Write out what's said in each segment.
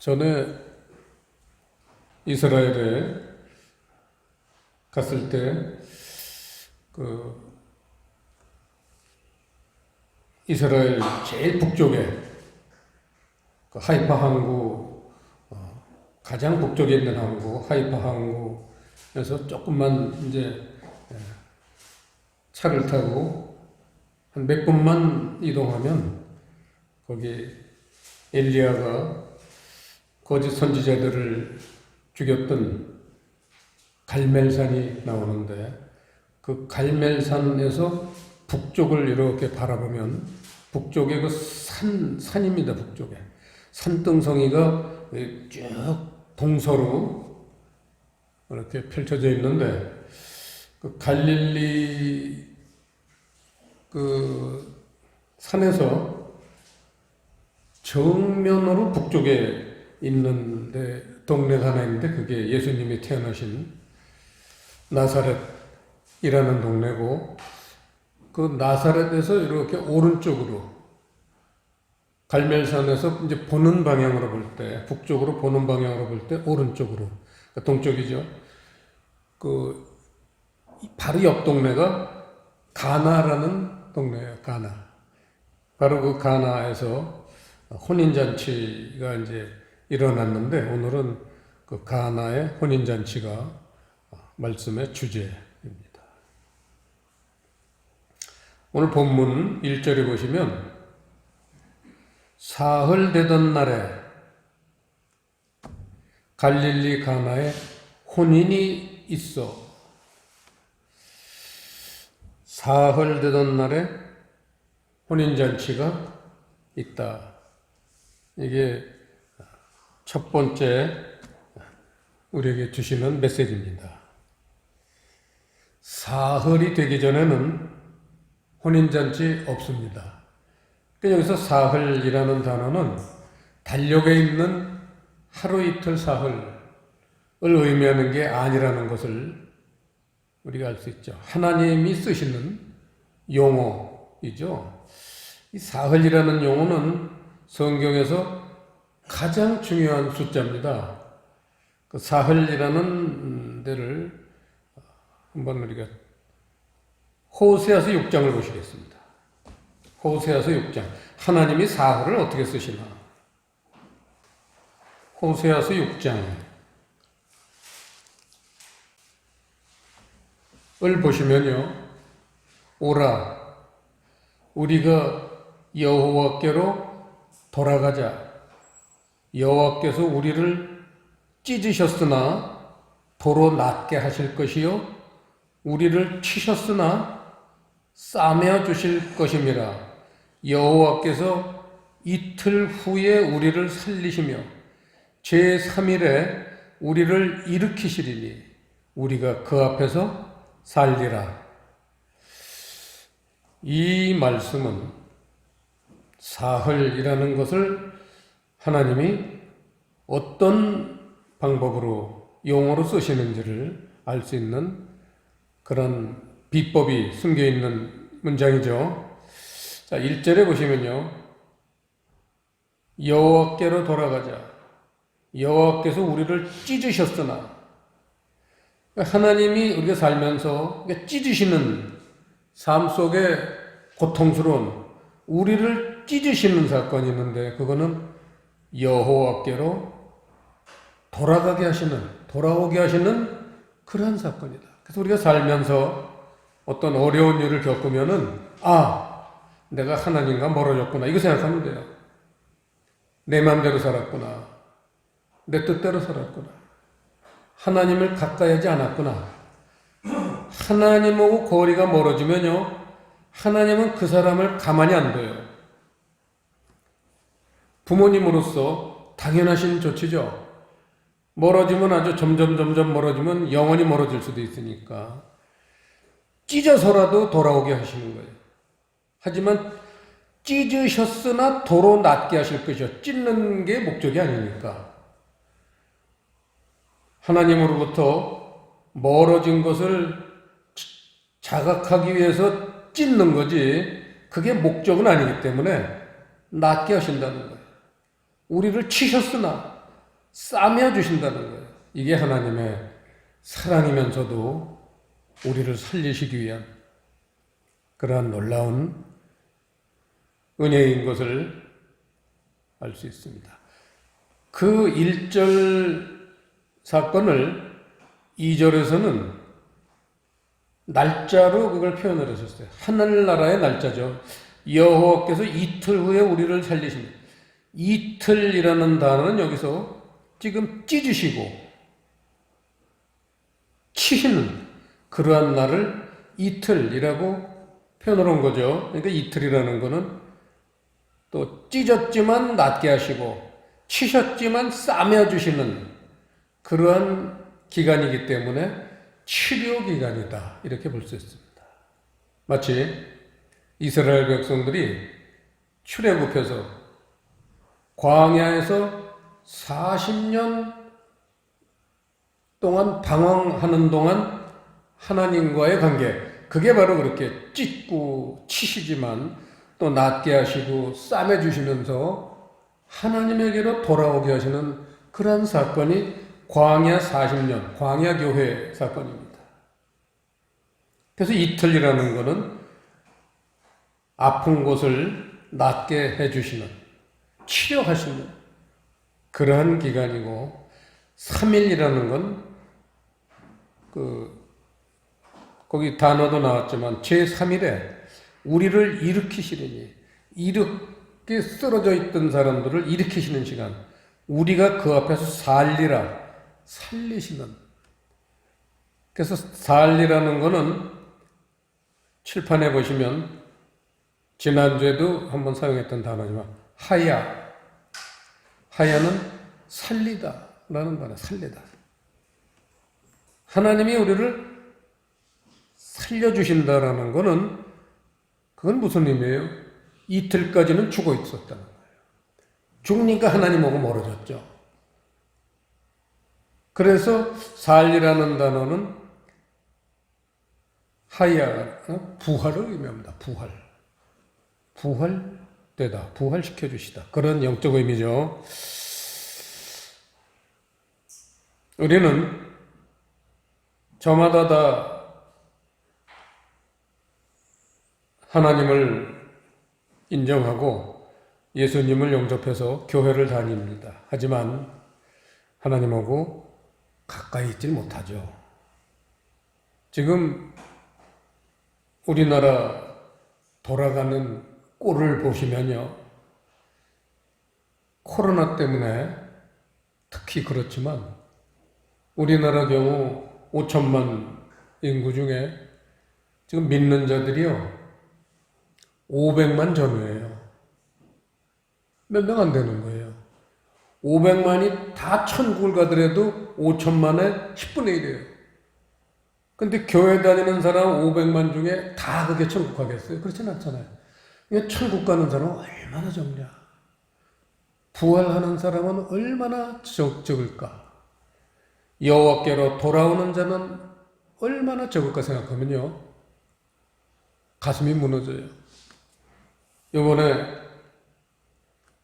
전에 이스라엘에 갔을 때 이스라엘 제일 북쪽에 그 하이파 항구, 가장 북쪽에 있는 항구 하이파 항구에서 조금만 이제 차를 타고 한 몇 분만 이동하면 거기 엘리야가 거짓 선지자들을 죽였던 갈멜산이 나오는데, 그 갈멜산에서 북쪽을 이렇게 바라보면 북쪽에 그 산입니다. 북쪽에 산등성이가 쭉 동서로 이렇게 펼쳐져 있는데, 그 갈릴리 그 산에서 정면으로 북쪽에 있는데 동네가 하나 있는데, 그게 예수님이 태어나신 나사렛이라는 동네고, 그 나사렛에서 이렇게 오른쪽으로 갈멜산에서 이제 보는 방향으로 볼 때, 북쪽으로 보는 방향으로 볼 때 오른쪽으로, 그러니까 동쪽이죠. 그 바로 옆 동네가 가나라는 동네예요. 가나. 바로 그 가나에서 혼인잔치가 이제 일어났는데, 오늘은 그 가나의 혼인잔치가 말씀의 주제입니다. 오늘 본문 1절에 보시면, 사흘 되던 날에 갈릴리 가나에 혼인이 있어. 사흘 되던 날에 혼인잔치가 있다. 이게 첫 번째 우리에게 주시는 메시지입니다. 사흘이 되기 전에는 혼인잔치 없습니다. 여기서 사흘이라는 단어는 달력에 있는 하루 이틀 사흘을 의미하는 게 아니라는 것을 우리가 알 수 있죠. 하나님이 쓰시는 용어이죠. 이 사흘이라는 용어는 성경에서 가장 중요한 숫자입니다. 그 사흘이라는 데를 한번 우리가 호세아서 6장을 보시겠습니다. 호세아서 6장. 하나님이 사흘을 어떻게 쓰시나? 호세아서 6장을 보시면요. 오라, 우리가 여호와께로 돌아가자. 여호와께서 우리를 찢으셨으나 도로 낫게 하실 것이요, 우리를 치셨으나 싸매어 주실 것임이라. 여호와께서 이틀 후에 우리를 살리시며 제3일에 우리를 일으키시리니 우리가 그 앞에서 살리라. 이 말씀은 사흘이라는 것을 하나님이 어떤 방법으로 용어로 쓰시는지를 알 수 있는 그런 비법이 숨겨있는 문장이죠. 자, 1절에 보시면요. 여호와께로 돌아가자. 여호와께서 우리를 찢으셨으나, 하나님이 우리가 살면서 찢으시는, 삶 속에 고통스러운 우리를 찢으시는 사건이 있는데, 그거는 여호와께로 돌아가게 하시는, 돌아오게 하시는 그러한 사건이다. 그래서 우리가 살면서 어떤 어려운 일을 겪으면은, 내가 하나님과 멀어졌구나, 이거 생각하면 돼요. 내 마음대로 살았구나, 내 뜻대로 살았구나, 하나님을 가까이 하지 않았구나. 하나님하고 거리가 멀어지면요, 하나님은 그 사람을 가만히 안 둬요. 부모님으로서 당연하신 조치죠. 멀어지면 아주 점점 멀어지면 영원히 멀어질 수도 있으니까 찢어서라도 돌아오게 하시는 거예요. 하지만 찢으셨으나 도로 낫게 하실 것이요. 찢는 게 목적이 아니니까. 하나님으로부터 멀어진 것을 자각하기 위해서 찢는 거지, 그게 목적은 아니기 때문에 낫게 하신다는 거예요. 우리를 치셨으나, 싸매어 주신다는 거예요. 이게 하나님의 사랑이면서도 우리를 살리시기 위한 그러한 놀라운 은혜인 것을 알 수 있습니다. 그 1절 사건을 2절에서는 날짜로 그걸 표현을 하셨어요. 하늘나라의 날짜죠. 여호와께서 이틀 후에 우리를 살리십니다. 이틀이라는 단어는 여기서 지금 찢으시고 치시는 그러한 날을 이틀이라고 표현을 한 거죠. 그러니까 이틀이라는 거는 또 찢었지만 낫게 하시고 치셨지만 싸매어 주시는 그러한 기간이기 때문에 치료 기간이다. 이렇게 볼 수 있습니다. 마치 이스라엘 백성들이 출애굽해서 광야에서 40년 동안 방황하는 동안 하나님과의 관계, 그게 바로 그렇게 찢고 치시지만 또 낫게 하시고 싸매 주시면서 하나님에게로 돌아오게 하시는 그러한 사건이 광야 40년, 광야 교회 사건입니다. 그래서 이틀이라는 것은 아픈 곳을 낫게 해주시는, 치료하시는 그러한 기간이고, 3일이라는 건 거기 단어도 나왔지만 제3일에 우리를 일으키시리니, 이렇게 쓰러져 있던 사람들을 일으키시는 시간, 우리가 그 앞에서 살리라, 살리시는. 그래서 살리라는 거는 칠판에 보시면 지난주에도 한번 사용했던 단어지만 하야는 살리다 라는 단어, 살리다. 하나님이 우리를 살려주신다라는 거는 그건 무슨 의미예요? 이틀까지는 죽어 있었다는 거예요. 죽으니까 하나님하고 멀어졌죠. 그래서 살리라는 단어는 하야, 부활을 의미합니다. 부활되다, 부활시켜 주시다. 그런 영적 의미죠. 우리는 저마다 다 하나님을 인정하고 예수님을 영접해서 교회를 다닙니다. 하지만 하나님하고 가까이 있질 못하죠. 지금 우리나라 돌아가는 꼴을 보시면요, 코로나 때문에 특히 그렇지만 우리나라 경우 5천만 인구 중에 지금 믿는 자들이요 500만 전후예요. 몇 명 안 되는 거예요. 500만이 다 천국을 가더라도 5천만의 10분의 1이에요. 근데 교회 다니는 사람 500만 중에 다 그게 천국 가겠어요? 그렇진 않잖아요. 천국 가는 사람은 얼마나 적냐? 부활하는 사람은 얼마나 적을까? 여호와께로 돌아오는 자는 얼마나 적을까 생각하면요, 가슴이 무너져요. 이번에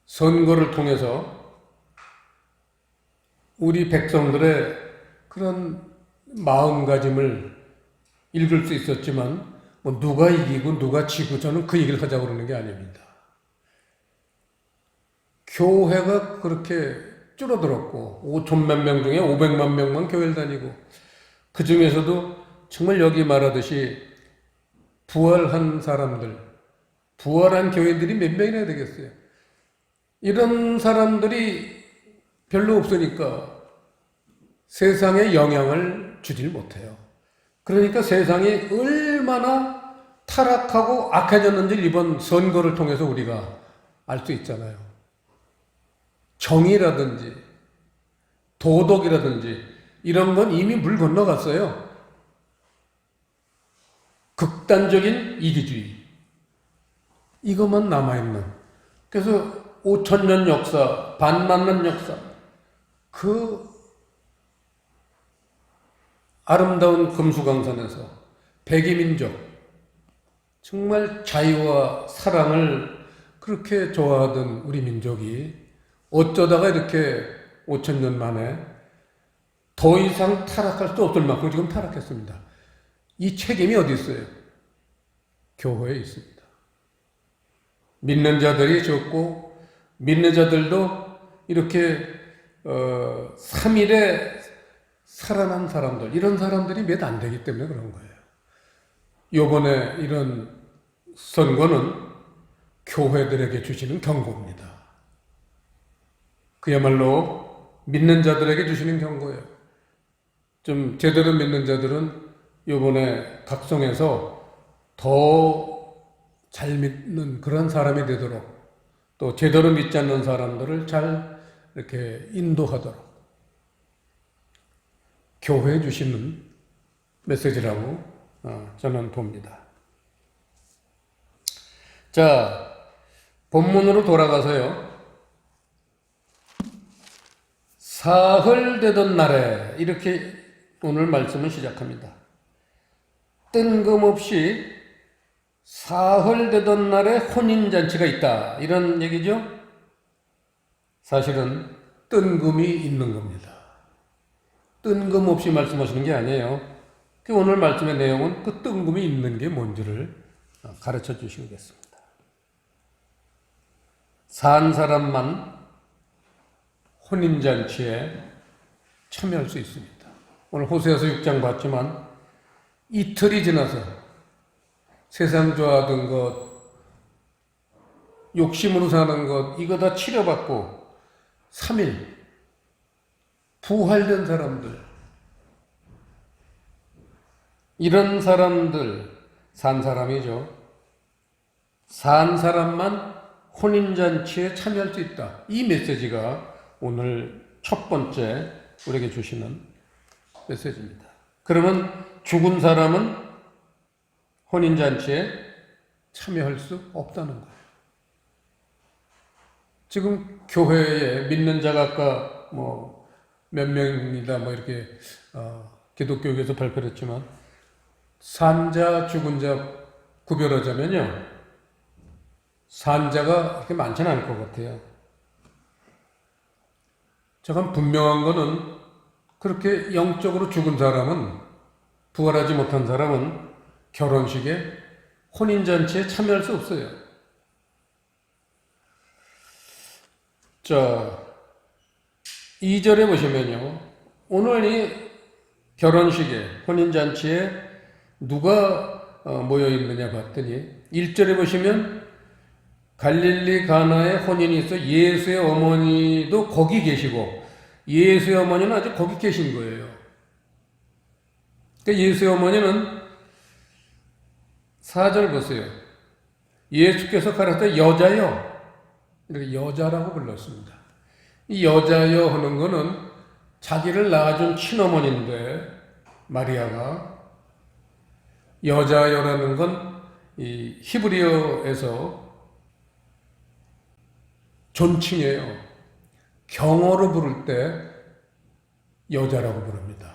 선거를 통해서 우리 백성들의 그런 마음가짐을 읽을 수 있었지만, 뭐 누가 이기고 누가 지고 저는 그 얘기를 하자고 그러는 게 아닙니다. 교회가 그렇게 줄어들었고 5천 몇 명 중에 500만 명만 교회를 다니고, 그 중에서도 정말 여기 말하듯이 부활한 사람들, 부활한 교회들이 몇 명이나 되겠어요. 이런 사람들이 별로 없으니까 세상에 영향을 주질 못해요. 그러니까 세상이 얼마나 타락하고 악해졌는지 이번 선거를 통해서 우리가 알 수 있잖아요. 정의라든지 도덕이라든지 이런 건 이미 물 건너갔어요. 극단적인 이기주의, 이것만 남아있는. 그래서 5천년 역사, 반만년 역사, 그 아름다운 금수강산에서 백이민족, 정말 자유와 사랑을 그렇게 좋아하던 우리 민족이 어쩌다가 이렇게 5천 년 만에 더 이상 타락할 수 없을 만큼 지금 타락했습니다. 이 책임이 어디 있어요? 교회에 있습니다. 믿는 자들이 적고 믿는 자들도 이렇게 3일에 살아난 사람들, 이런 사람들이 몇 안 되기 때문에 그런 거예요. 요번에 이런 선거는 교회들에게 주시는 경고입니다. 그야말로 믿는 자들에게 주시는 경고예요. 좀 제대로 믿는 자들은 요번에 각성해서 더 잘 믿는 그런 사람이 되도록, 또 제대로 믿지 않는 사람들을 잘 이렇게 인도하도록 교회에 주시는 메시지라고 저는 봅니다. 자, 본문으로 돌아가서요. 사흘 되던 날에, 이렇게 오늘 말씀을 시작합니다. 뜬금없이 사흘 되던 날에 혼인잔치가 있다, 이런 얘기죠. 사실은 뜬금이 있는 겁니다. 뜬금없이 말씀하시는 게 아니에요. 오늘 말씀의 내용은 그 뜬금이 있는 게 뭔지를 가르쳐 주시겠습니다. 산 사람만 혼인잔치에 참여할 수 있습니다. 오늘 호세아서 6장 봤지만 이틀이 지나서 세상 좋아하던 것, 욕심으로 사는 것, 이거 다 치료받고 3일 부활된 사람들, 이런 사람들, 산 사람이죠. 산 사람만 혼인잔치에 참여할 수 있다. 이 메시지가 오늘 첫 번째 우리에게 주시는 메시지입니다. 그러면 죽은 사람은 혼인잔치에 참여할 수 없다는 거예요. 지금 교회에 믿는 자가 아까 몇 명이다 이렇게 기독교에서 발표를 했지만, 산자 죽은 자 구별하자면요, 산자가 그렇게 많지는 않을 것 같아요. 제가 분명한 거는, 그렇게 영적으로 죽은 사람은, 부활하지 못한 사람은 결혼식에 혼인잔치에 참여할 수 없어요. 자, 2절에 보시면요, 오늘 이 결혼식에, 혼인잔치에 누가 모여 있느냐 봤더니 1절에 보시면 갈릴리 가나에 혼인이 있어 예수의 어머니도 거기 계시고, 예수의 어머니는 아직 거기 계신 거예요. 그러니까 예수의 어머니는 4절 보세요. 예수께서 가라사대 여자여, 이렇게 여자라고 불렀습니다. 이 여자여 하는 거는 자기를 낳아준 친어머니인데, 마리아가, 여자여라는 건 이 히브리어에서 존칭이에요. 경어로 부를 때 여자라고 부릅니다.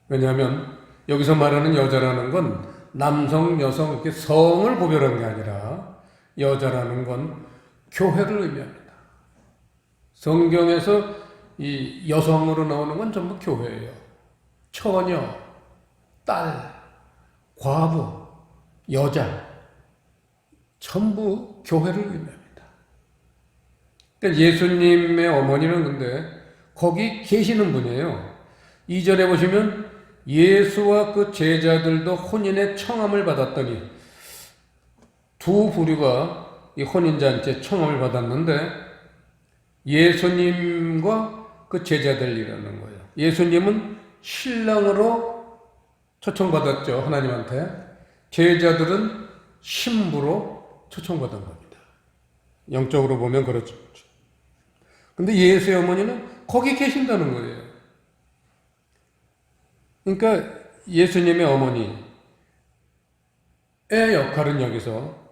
왜냐하면 여기서 말하는 여자라는 건 남성, 여성, 이렇게 성을 구별한 게 아니라, 여자라는 건 교회를 의미합니다. 성경에서 이 여성으로 나오는 건 전부 교회예요. 처녀, 딸, 과부, 여자, 전부 교회를 의미합니다. 그러니까 예수님의 어머니는 근데 거기 계시는 분이에요. 2절에 보시면 예수와 그 제자들도 혼인의 청함을 받았더니, 두 부류가 이 혼인잔치에 청함을 받았는데, 예수님과 그 제자들이라는 거예요. 예수님은 신랑으로 초청받았죠, 하나님한테. 제자들은 신부로 초청받은 겁니다. 영적으로 보면 그렇죠. 근데 예수의 어머니는 거기 계신다는 거예요. 그러니까 예수님의 어머니의 역할은 여기서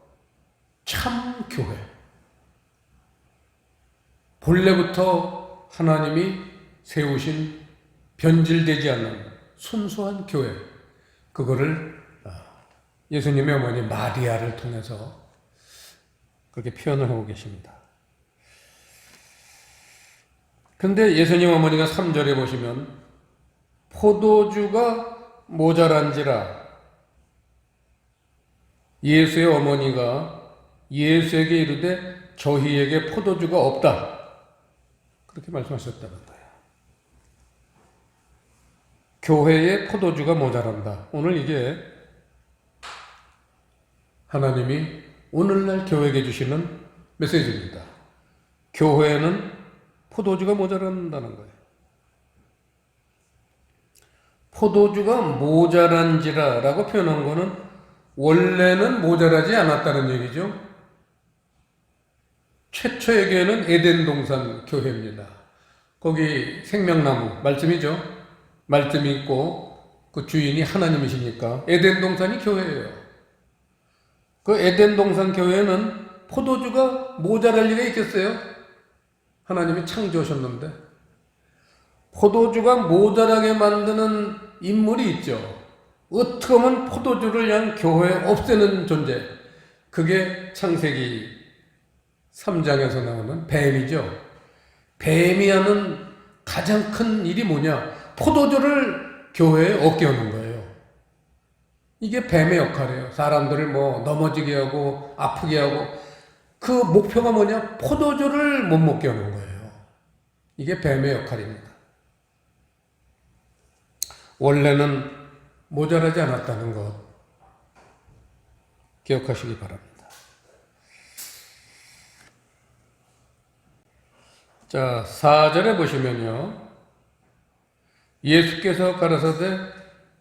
참 교회, 본래부터 하나님이 세우신 변질되지 않는 순수한 교회, 그거를 예수님의 어머니 마리아를 통해서 그렇게 표현을 하고 계십니다. 근데 예수님 어머니가 3절에 보시면 포도주가 모자란지라, 예수의 어머니가 예수에게 이르되 저희에게 포도주가 없다, 그렇게 말씀하셨다는 거예요. 교회에 포도주가 모자란다. 오늘 이게 하나님이 오늘날 교회에게 주시는 메시지입니다. 교회에는 포도주가 모자란다는 거예요. 포도주가 모자란지라 라고 표현한 거는 원래는 모자라지 않았다는 얘기죠. 최초의 교회는 에덴 동산 교회입니다. 거기 생명나무, 말씀이죠. 말씀이 있고 그 주인이 하나님이시니까 에덴 동산이 교회예요. 그 에덴 동산 교회는 포도주가 모자랄 리가 있겠어요? 하나님이 창조하셨는데. 포도주가 모자라게 만드는 인물이 있죠. 어떻게 보면 포도주를 그냥 교회에 없애는 존재. 그게 창세기 3장에서 나오는 뱀이죠. 뱀이 하는 가장 큰 일이 뭐냐? 포도주를 교회에 없게 하는 거예요. 이게 뱀의 역할이에요. 사람들을 넘어지게 하고 아프게 하고, 그 목표가 뭐냐? 포도주를 못 먹게 하는 거예요. 이게 뱀의 역할입니다. 원래는 모자라지 않았다는 것 기억하시기 바랍니다. 자, 4절에 보시면요, 예수께서 가라사대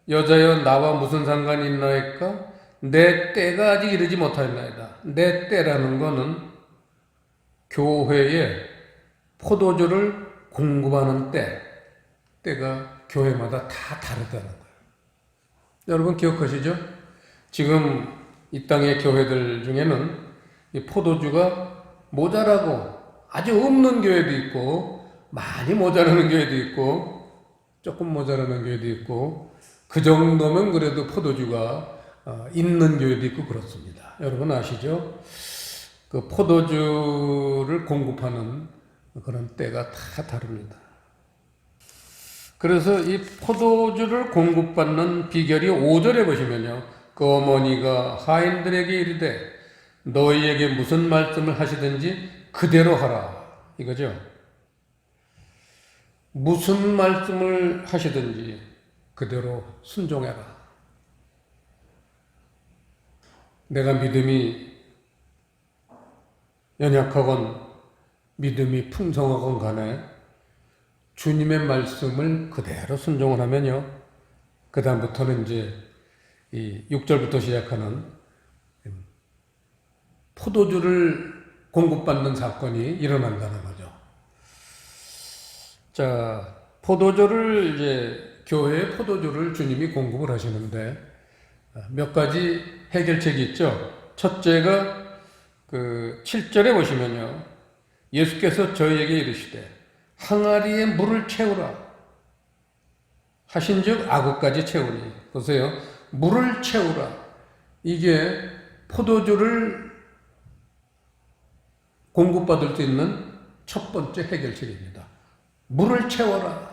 여자여 나와 무슨 상관이 있나이까? 내 때가 아직 이르지 못하였나이다. 내 때라는 거는 교회에 포도주를 공급하는 때가 교회마다 다 다르다는 거예요. 여러분 기억하시죠? 지금 이 땅의 교회들 중에는 이 포도주가 모자라고 아주 없는 교회도 있고, 많이 모자라는 교회도 있고, 조금 모자라는 교회도 있고, 그 정도면 그래도 포도주가 있는 교회도 있고 그렇습니다. 여러분 아시죠? 그 포도주를 공급하는 그런 때가 다 다릅니다. 그래서 이 포도주를 공급받는 비결이 5절에 보시면요, 그 어머니가 하인들에게 이르되 너희에게 무슨 말씀을 하시든지 그대로 하라, 이거죠. 무슨 말씀을 하시든지 그대로 순종해라. 내가 믿음이 연약하건 믿음이 풍성하건 간에 주님의 말씀을 그대로 순종을 하면요, 그 다음부터는 이제 이 6절부터 시작하는 포도주를 공급받는 사건이 일어난다는 거죠. 자, 포도주를 이제 교회에 포도주를 주님이 공급을 하시는데 몇 가지 해결책이 있죠. 첫째가 그 7절에 보시면요, 예수께서 저희에게 이르시되 항아리에 물을 채우라 하신즉 아구까지 채우니. 보세요. 물을 채우라. 이게 포도주를 공급받을 수 있는 첫 번째 해결책입니다. 물을 채워라.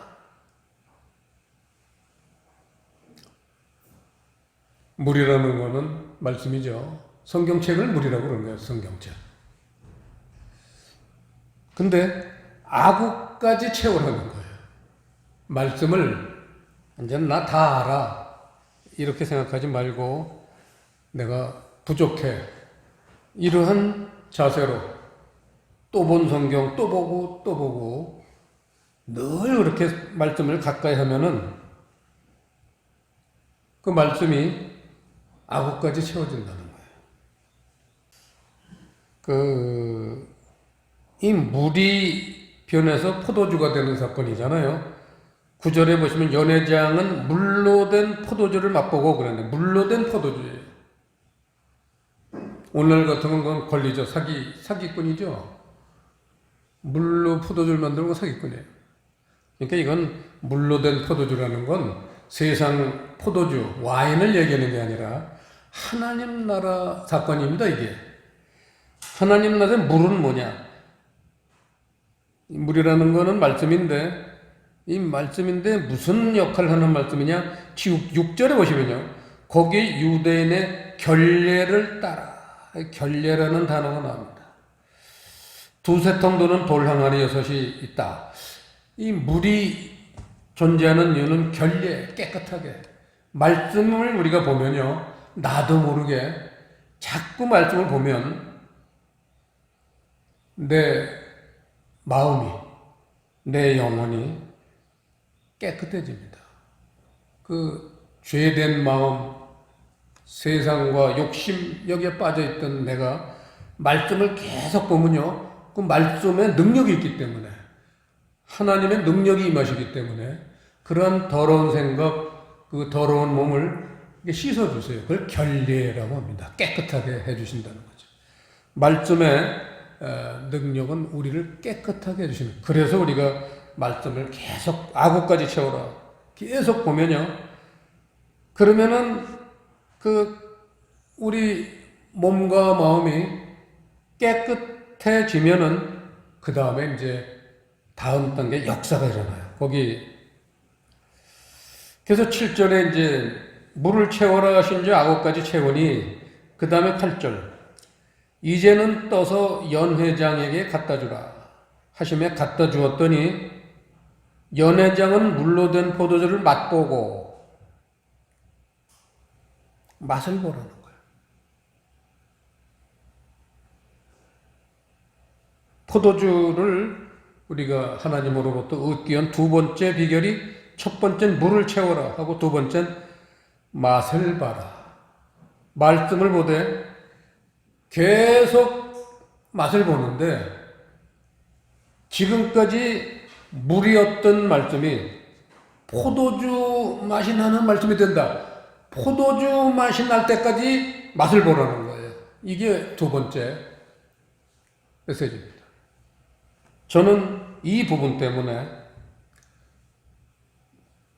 물이라는 거는 말씀이죠. 성경책을 물이라고 그러는 거예요. 성경책. 근데 아구까지 채우라는 거예요. 말씀을 이제 나 다 알아 이렇게 생각하지 말고 내가 부족해 이러한 자세로 또 본 성경 또 보고 또 보고 늘 그렇게 말씀을 가까이 하면은 그 말씀이 아구까지 채워진다는 거예요. 이 물이 변해서 포도주가 되는 사건이잖아요. 9절에 보시면 연회장은 물로 된 포도주를 맛보고 그러는데, 물로 된 포도주예요. 오늘 같은 건 권리죠. 사기꾼이죠. 물로 포도주를 만들고 사기꾼이에요. 그러니까 이건 물로 된 포도주라는 건 세상 포도주, 와인을 얘기하는 게 아니라 하나님 나라 사건입니다. 이게 하나님 나라의 물은 뭐냐? 물이라는 거는 말씀인데, 이 말씀인데 무슨 역할을 하는 말씀이냐? 6절에 보시면요. 거기 유대인의 결례를 따라, 결례라는 단어가 나옵니다. 두세 통 도는 돌 항아리 6이 있다. 이 물이 존재하는 이유는 결례, 깨끗하게. 말씀을 우리가 보면요. 나도 모르게 자꾸 말씀을 보면 내 마음이, 내 영혼이 깨끗해집니다. 그 죄된 마음, 세상과 욕심 여기에 빠져있던 내가 말씀을 계속 보면요. 그 말씀에 능력이 있기 때문에, 하나님의 능력이 임하시기 때문에 그런 더러운 생각, 그 더러운 몸을 씻어주세요. 그걸 결례라고 합니다. 깨끗하게 해주신다는 거죠. 말씀의 능력은 우리를 깨끗하게 해주시는. 그래서 우리가 말씀을 계속 아구까지 채워라. 계속 보면요. 그러면은 그 우리 몸과 마음이 깨끗해지면은 그 다음에 이제 다음 단계 역사가 일어나요. 거기 그래서 7절에 이제 물을 채워라 하신지 아구까지 채우니 그 다음에 8절 이제는 떠서 연회장에게 갖다 주라 하심에 갖다 주었더니 연회장은 물로 된 포도주를 맛보고 맛을 보라는 거예요. 포도주를 우리가 하나님으로부터 얻기 위한 두 번째 비결이 첫 번째는 물을 채워라 하고 두 번째는 맛을 봐라. 말씀을 보되 계속 맛을 보는데 지금까지 물이었던 말씀이 포도주 맛이 나는 말씀이 된다. 포도주 맛이 날 때까지 맛을 보라는 거예요. 이게 두 번째 메시지입니다. 저는 이 부분 때문에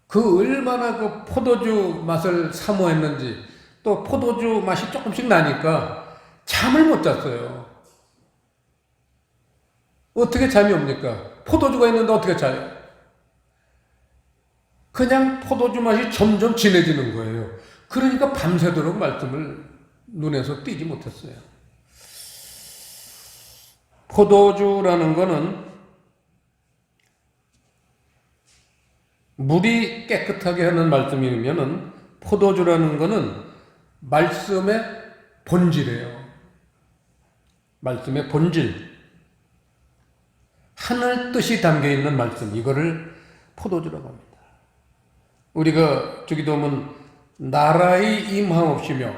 그 얼마나 그 포도주 맛을 사모했는지 또 포도주 맛이 조금씩 나니까 잠을 못 잤어요. 어떻게 잠이 옵니까? 포도주가 있는데 어떻게 자요? 그냥 포도주 맛이 점점 진해지는 거예요. 그러니까 밤새도록 말씀을 눈에서 띄지 못했어요. 포도주라는 거는 물이 깨끗하게 하는 말씀이면은 포도주라는 거는 말씀의 본질이에요. 말씀의 본질. 하늘 뜻이 담겨 있는 말씀. 이거를 포도주라고 합니다. 우리가 주기도문 나라의 임하옵시며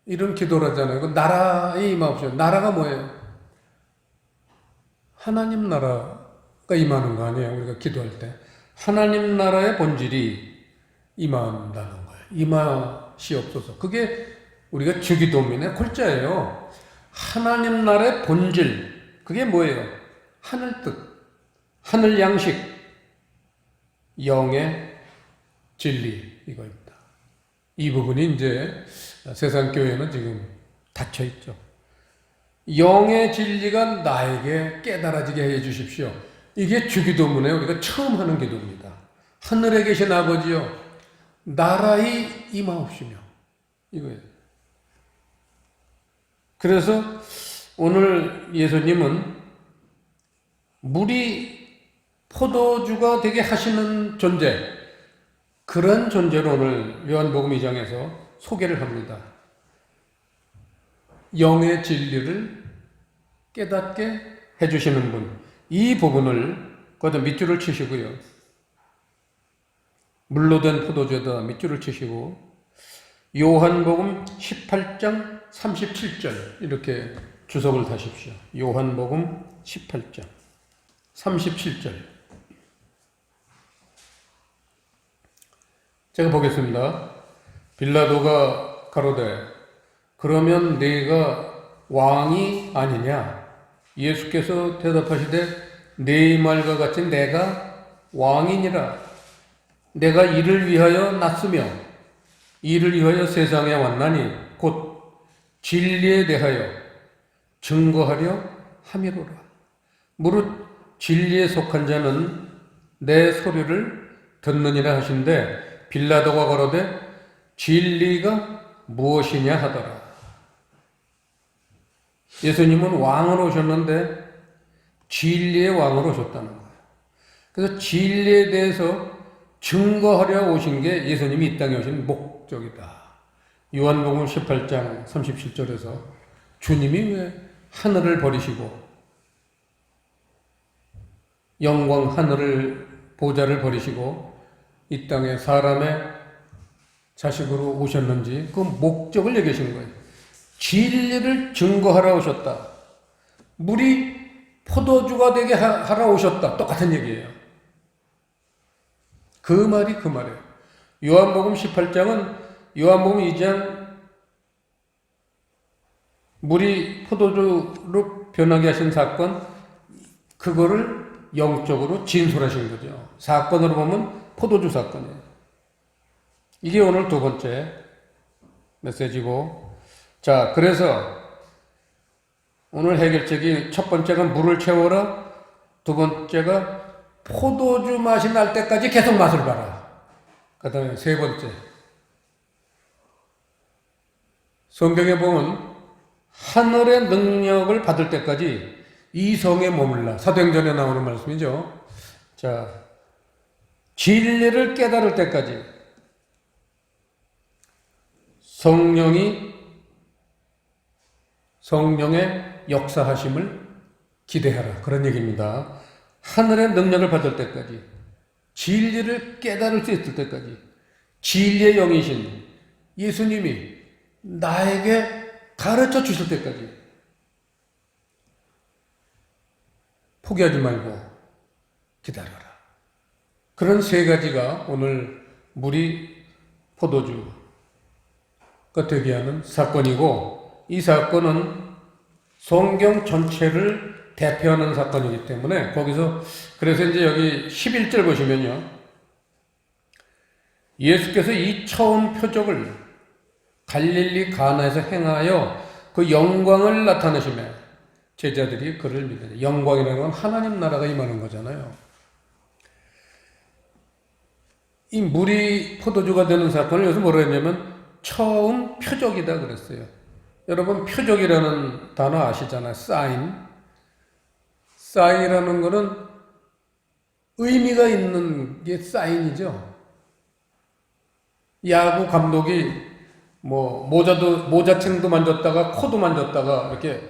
이런 기도를 하잖아요. 나라의 임하옵시며. 나라가 뭐예요? 하나님 나라가 임하는 거 아니에요? 우리가 기도할 때. 하나님 나라의 본질이 임한다는 거예요. 임하시옵소서. 그게 우리가 주기도문의 골자예요. 하나님 나라의 본질. 그게 뭐예요? 하늘 뜻, 하늘 양식, 영의 진리 이거입니다. 이 부분이 이제 세상 교회는 지금 닫혀 있죠. 영의 진리가 나에게 깨달아지게 해 주십시오. 이게 주기도문에 우리가 처음 하는 기도입니다. 하늘에 계신 아버지여, 나라의 임하옵시며 이거예요. 그래서 오늘 예수님은 물이 포도주가 되게 하시는 존재, 그런 존재로 오늘 요한복음 2장에서 소개를 합니다. 영의 진리를 깨닫게 해주시는 분, 이 부분을 거기다 밑줄을 치시고요. 물로 된 포도주에다 밑줄을 치시고 요한복음 18장 37절 이렇게 주석을 다십시오. 요한복음 18장 37절 제가 보겠습니다. 빌라도가 가로되 그러면 네가 왕이 아니냐? 예수께서 대답하시되 네 말과 같이 내가 왕이니라. 내가 이를 위하여 났으며 이를 위하여 세상에 왔나니 곧 진리에 대하여 증거하려 함이로라. 무릇 진리에 속한 자는 내 소리를 듣느니라 하신데 빌라도가 가로되 진리가 무엇이냐 하더라. 예수님은 왕으로 오셨는데 진리의 왕으로 오셨다는 거예요. 그래서 진리에 대해서 증거하려 오신 게 예수님이 이 땅에 오신 목적이다. 요한복음 18장 37절에서 주님이 왜 하늘을 버리시고 영광 하늘을 보좌를 버리시고 이 땅에 사람의 자식으로 오셨는지 그 목적을 얘기하시는 거예요. 진리를 증거하러 오셨다. 물이 포도주가 되게 하러 오셨다. 똑같은 얘기예요. 그 말이 그 말이에요. 요한복음 18장은 요한복음 2장 물이 포도주로 변하게 하신 사건, 그거를 영적으로 진술하신 거죠. 사건으로 보면 포도주 사건이에요. 이게 오늘 두 번째 메시지고, 자, 그래서 오늘 해결책이 첫 번째가 물을 채워라, 두 번째가 포도주 맛이 날 때까지 계속 맛을 봐라. 그 다음에 세 번째, 성경에 보면 하늘의 능력을 받을 때까지 이성에 머물라. 사도행전에 나오는 말씀이죠. 자, 진리를 깨달을 때까지 성령의 역사하심을 기대하라. 그런 얘기입니다. 하늘의 능력을 받을 때까지, 진리를 깨달을 수 있을 때까지, 진리의 영이신 예수님이 나에게 가르쳐 주실 때까지 포기하지 말고 기다려라. 그런 세 가지가 오늘 물이 포도주가 되게 하는 사건이고, 이 사건은 성경 전체를 대표하는 사건이기 때문에 거기서, 그래서 이제 여기 11절 보시면요, 예수께서 이 처음 표적을 갈릴리 가나에서 행하여 그 영광을 나타내시며 제자들이 그를 믿으니, 영광이라는 건 하나님 나라가 임하는 거잖아요. 이 물이 포도주가 되는 사건을 여기서 뭐라 했냐면 처음 표적이다 그랬어요. 여러분, 표적이라는 단어 아시잖아요. 사인이라는 거는 의미가 있는 게 사인이죠. 야구 감독이 뭐 모자층도 만졌다가 코도 만졌다가 이렇게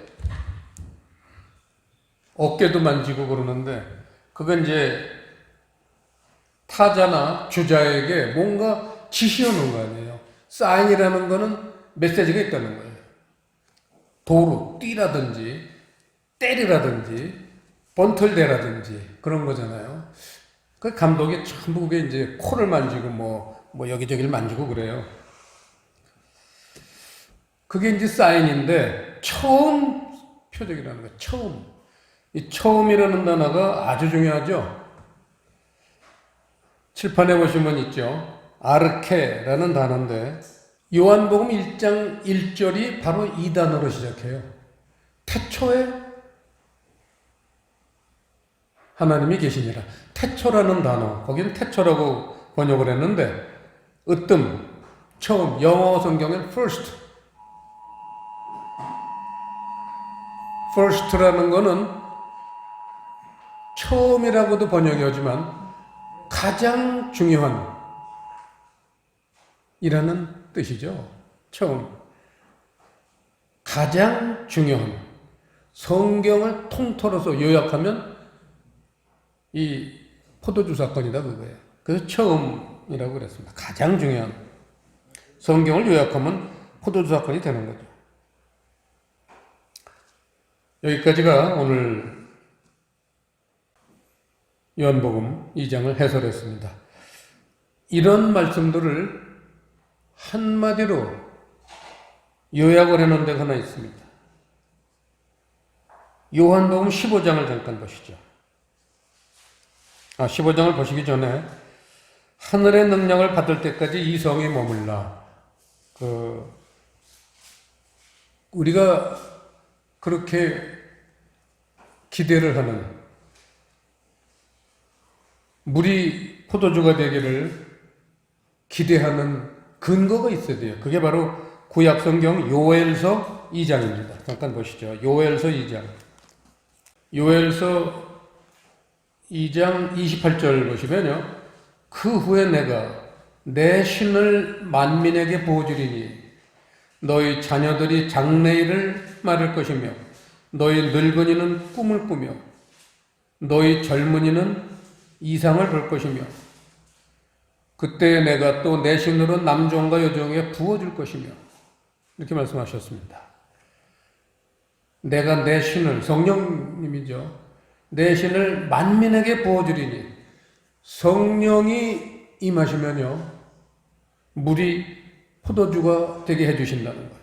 어깨도 만지고 그러는데, 그건 이제 타자나 주자에게 뭔가 지시하는 거 아니에요. 사인이라는 거는 메시지가 있다는 거예요. 도루, 뛰라든지, 때리라든지, 번틀대라든지, 그런 거잖아요. 그 감독이 전부 그게 이제 코를 만지고 뭐 여기저기를 만지고 그래요. 그게 이제 사인인데, 처음 표적이라는 거예요. 처음. 이 처음이라는 단어가 아주 중요하죠. 칠판에 보시면 있죠. 아르케라는 단어인데, 요한복음 1장 1절이 바로 이 단어로 시작해요. 태초에 하나님이 계시니라. 태초라는 단어, 거기는 태초라고 번역을 했는데, 으뜸, 처음, 영어 성경엔 first라는 거는 처음이라고도 번역이 하지만 가장 중요한 이라는 뜻이죠. 처음. 가장 중요한. 성경을 통틀어서 요약하면 이 포도주 사건이다 그거예요. 그래서 처음이라고 그랬습니다. 가장 중요한. 성경을 요약하면 포도주 사건이 되는 거죠. 여기까지가 오늘 요한복음 2장을 해설했습니다. 이런 말씀들을 한마디로 요약을 해놓은 데가 하나 있습니다. 요한복음 15장을 잠깐 보시죠. 15장을 보시기 전에 하늘의 능력을 받을 때까지 이 성에 머물라. 우리가 그렇게 기대를 하는 물이 포도주가 되기를 기대하는 근거가 있어야 돼요. 그게 바로 구약성경 요엘서 2장입니다. 잠깐 보시죠. 요엘서 2장. 요엘서 2장 28절 보시면요. 그 후에 내가 내 신을 만민에게 보여주리니 너희 자녀들이 장래일을 말할 것이며 너희 늙은이는 꿈을 꾸며 너희 젊은이는 이상을 볼 것이며 그때 내가 또 내 신으로 남종과 여종에 부어줄 것이며 이렇게 말씀하셨습니다. 내가 내 신을 성령님이죠. 내 신을 만민에게 부어주리니 성령이 임하시면요 물이 포도주가 되게 해주신다는 거예요.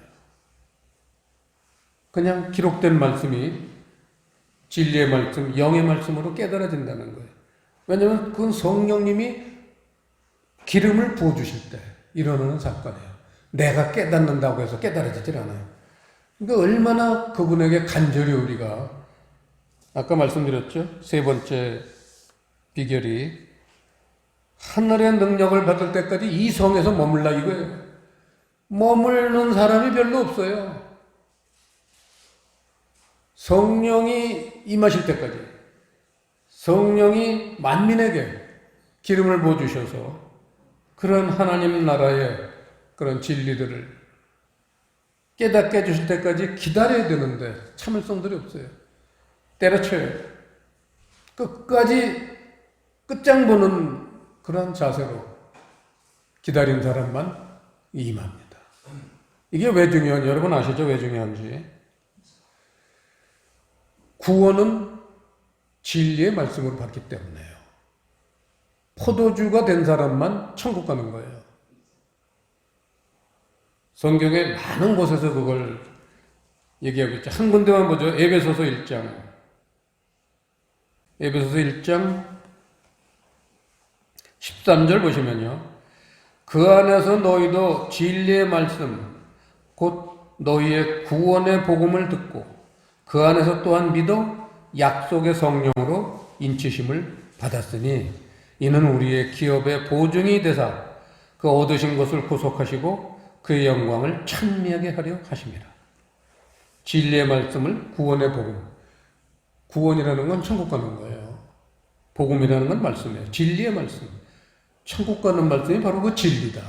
그냥 기록된 말씀이 진리의 말씀, 영의 말씀으로 깨달아진다는 거예요. 왜냐하면 그건 성령님이 기름을 부어주실 때 일어나는 사건이에요. 내가 깨닫는다고 해서 깨달아지질 않아요. 그러니까 얼마나 그분에게 간절히 우리가 아까 말씀드렸죠. 세 번째 비결이 하늘의 능력을 받을 때까지 이 성에서 머물라 이거예요. 머무르는 사람이 별로 없어요. 성령이 임하실 때까지 성령이 만민에게 기름을 부어주셔서 그런 하나님 나라의 그런 진리들을 깨닫게 해주실 때까지 기다려야 되는데 참을성들이 없어요. 때려쳐요. 끝까지 끝장 보는 그런 자세로 기다린 사람만 임합니다. 이게 왜 중요한, 여러분 아시죠? 왜 중요한지. 구원은 진리의 말씀으로 받기 때문에요. 포도주가 된 사람만 천국 가는 거예요. 성경에 많은 곳에서 그걸 얘기하고 있죠. 한 군데만 보죠. 에베소서 1장. 에베소서 1장 13절 보시면요. 그 안에서 너희도 진리의 말씀, 곧 너희의 구원의 복음을 듣고 그 안에서 또한 믿어 약속의 성령으로 인치심을 받았으니 이는 우리의 기업의 보증이 되사 그 얻으신 것을 구속하시고 그의 영광을 찬미하게 하려 하심이라. 진리의 말씀을 구원의 복음. 구원이라는 건 천국 가는 거예요. 복음이라는 건 말씀이에요. 진리의 말씀. 천국 가는 말씀이 바로 그 진리다.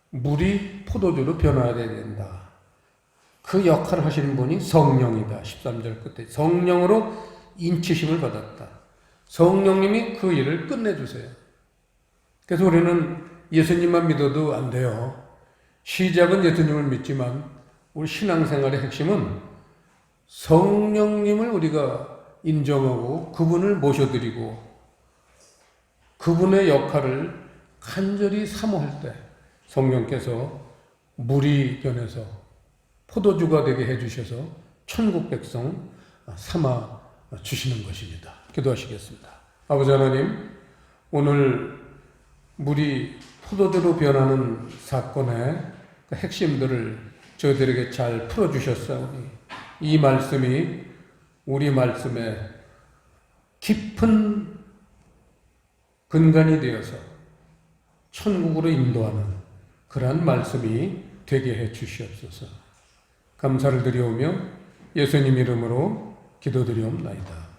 물이 포도주로 변화해야 된다. 그 역할을 하시는 분이 성령이다. 13절 끝에 성령으로 인치심을 받았다. 성령님이 그 일을 끝내주세요. 그래서 우리는 예수님만 믿어도 안 돼요. 시작은 예수님을 믿지만 우리 신앙생활의 핵심은 성령님을 우리가 인정하고 그분을 모셔드리고 그분의 역할을 간절히 사모할 때 성령께서 물이 변해서 포도주가 되게 해주셔서 천국 백성 삼아 주시는 것입니다. 기도하시겠습니다. 아버지 하나님, 오늘 물이 포도주로 변하는 사건의 그 핵심들을 저희들에게 잘 풀어주셨사오니 이 말씀이 우리 말씀에 깊은 근간이 되어서 천국으로 인도하는 그러한 말씀이 되게 해 주시옵소서. 감사를 드리오며 예수님 이름으로 기도드리옵나이다.